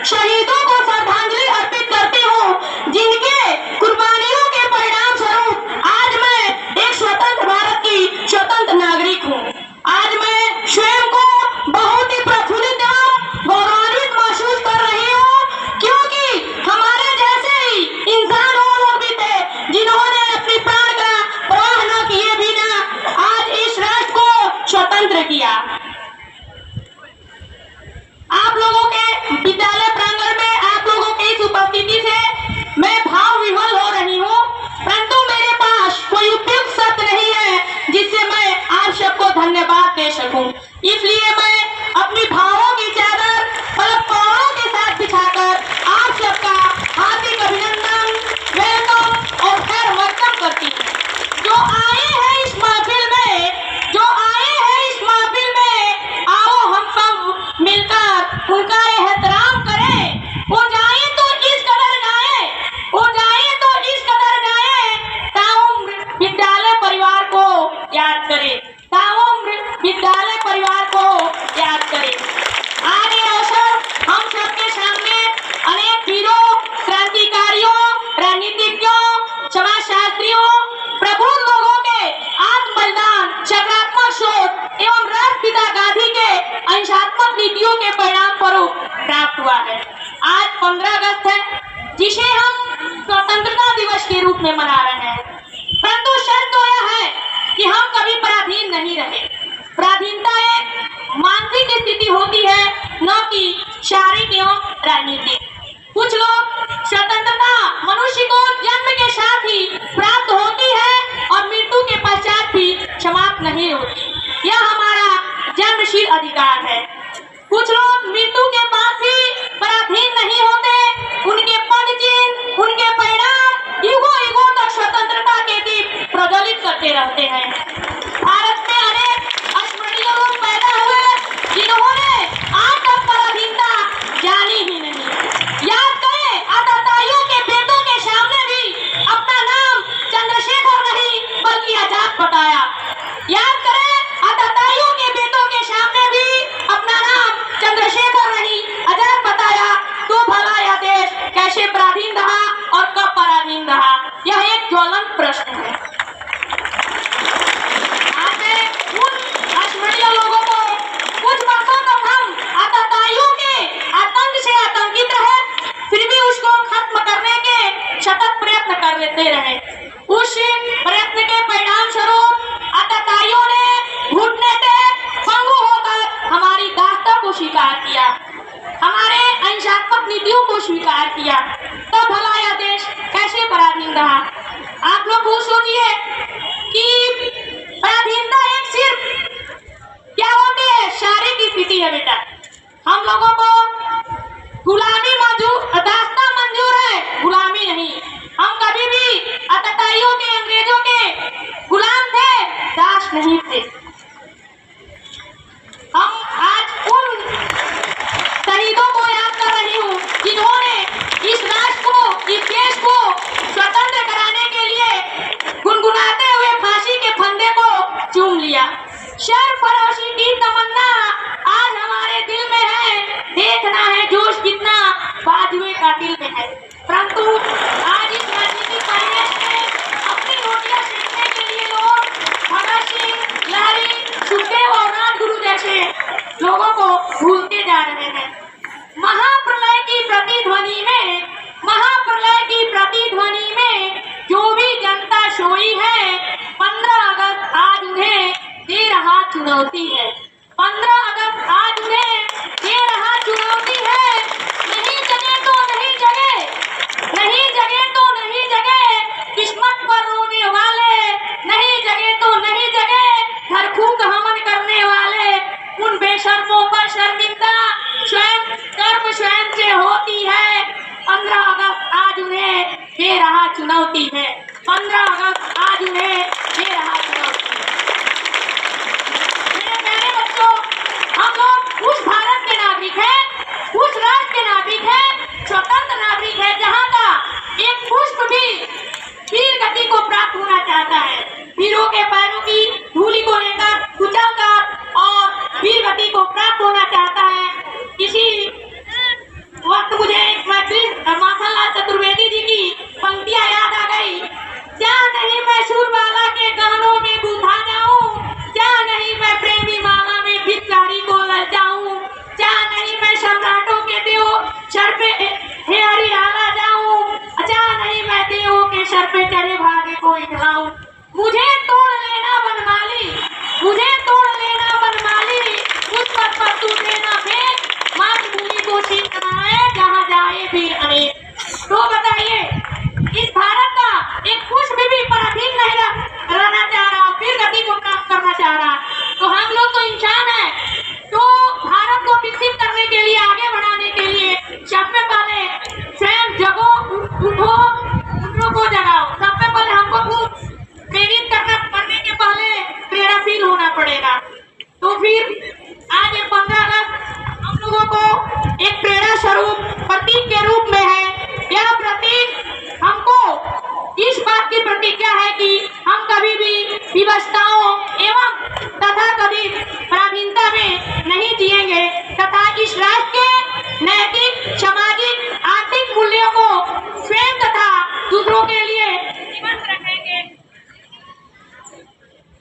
शहीदों को श्रद्धांजलि अर्पित करती हूँ, जिनके कुर्बानियों के परिणाम स्वरूप आज मैं एक स्वतंत्र भारत की स्वतंत्र नागरिक हूँ। आज मैं स्वयं को बहुत ही प्रफुल्लित एवं गौरवान्वित महसूस कर रही हूँ, क्योंकि हमारे जैसे ही इंसान और लोग भी थे जिन्होंने अपनी प्राण का प्रवाह न किए बिना आज इस राष्ट्र को स्वतंत्र किया। आप लोगों के विद्यालय प्रांगण में आप लोगों की इस उपस्थिति से मैं भाव विह्वल हो रही हूँ, परंतु मेरे पास कोई उपयुक्त शब्द नहीं है जिससे मैं आप सबको धन्यवाद दे सकूं। इसलिए मैं अपनी भावों की चादर पलकों के साथ बिछाकर आप सबका हार्दिक अभिनंदन, वेलकम और खैर मकदम करती हूँ। जो आए हैं इस महफिल में, आओ हम सब मिलकर उनका एहतराम करें। वो जाए तो इस कदर गाए, ताउम्र विद्यालय परिवार को याद करें, आज ये अवसर हम सबके सामने अनेक वीरों, क्रांतिकारियों, राजनीतिज्ञों, समाजशास्त्रियों, प्रबुद्ध लोगों के आत्म बलिदान, सकारात्मक सोच एवं राष्ट्रपिता गांधी के अहिंसात्मक नीतियों के परिणाम स्वरूप प्राप्त हुआ है। आज 15 अगस्त है, जिसे हम स्वतंत्रता दिवस के रूप में मना रहे हैं, परंतु शर्त तो यह है कि हम कभी पराधीन नहीं रहे। पराधीनता एक मानसिक स्थिति होती है, न कि शारीरिक एवं राजनीतिक। कुछ लोग स्वतंत्रता मनुष्य को जन्म के साथ ही प्राप्त होती है और मृत्यु के पश्चात भी समाप्त नहीं होती। यह हमारा जन्मसिद्ध अधिकार है। कुछ लोग मृत्यु के बाद भी पराधीन नहीं होते, उनके पद चिन्ह, उनके परिणाम युगों युगों तक स्वतंत्रता के दीप प्रज्वलित करते रहते हैं। भारत में अनेक अस्मरणीय लोग पैदा हुए जिन्होंने आज तक पराधीनता जानी ही नहीं। याद करें, आताताइयों के बेटों के सामने भी अपना नाम चंद्रशेखर नहीं बल्कि आजाद बताया। याद करें, आताताइयों के बेटों के सामने भी अपना नाम चंद्रशेखर नहीं आजाद बताया, तो भला यह देश कैसे पराधीन रहा और कब पराधीन रहा, यह एक ज्वलंत प्रश्न है। आज मैं उन अस्मरणीय लोगों को, कुछ वर्षों तक हम आताताइयों के आतंक से आतंकित रहे, फिर भी उसको खत्म करने के सतत प्रयत्न करते रहे। उस प्रयत्न के परिणाम स्वरूप आताताइयों ने घुटने टेक पंगु होकर हमारी दास्ता को स्वीकार किया, हमारे अहिंसात्मक नीतियों को स्वीकार किया, तब भला यह देश कैसे पराधीन रहा। आप लोग वो सोचिए कि पराधीनता एक सिर्फ क्या होती है, शारीरिक स्थिति है बेटा। हम लोगों को गुलामी दास्ता मंजूर है, गुलामी नहीं। हम कभी भी आताताइयों के, अंग्रेजों के गुलाम थे, दास नहीं थे। हम आज उन शहीदों को याद कर रही हूँ जिन्होंने इस राष्ट्र को, इस देश को स्वतंत्र कराने के लिए गुनगुनाते हुए फांसी के फंदे को चूम लिया। सरफरोशी की तमन्ना आज हमारे दिल में है, देखना है जोश कितना बाजुए का दिल में है। परंतु आज इस राजनीतिक परिवेश में अपनी रोटियां सेकने के लिए लोग भगत सिंह, लारी, सुखदेव और राजगुरु जैसे लोगों को भूलते जा रहे हैं। महाप्रलय की प्रतिध्वनि में जो भी जनता सोई है, 15 अगस्त आज उन्हें दे रहा चुनौती है। 15 अगस्त आज उन्हें दे रहा चुनौती है। नहीं जगे तो नहीं जगे, नहीं जगे तो नहीं जगे, किस्मत पर रोने वाले, नहीं जगे तो नहीं जगे, घर फूंक हमन करने वाले, उन बेशर्मों पर शर्मिंदा स्वयं कर्म स्वयं से होती है। 15 अगस्त आज उन्हें दे रहा चुनौती है। 15 अगस्त आज उन्हें दे रहा चुनौती है। मेरे प्यारे बच्चों, हम लोग उस भारत के नागरिक हैं, उस राष्ट्र के नागरिक हैं, स्वतंत्र नागरिक है, जहाँ का एक पुष्प भी वीर गति को प्राप्त होना चाहता है। वीरों के पैरों की धूलि को लेकर कुचलकर और वीर गति को प्राप्त होना चाहता है। इसी वक्त उठो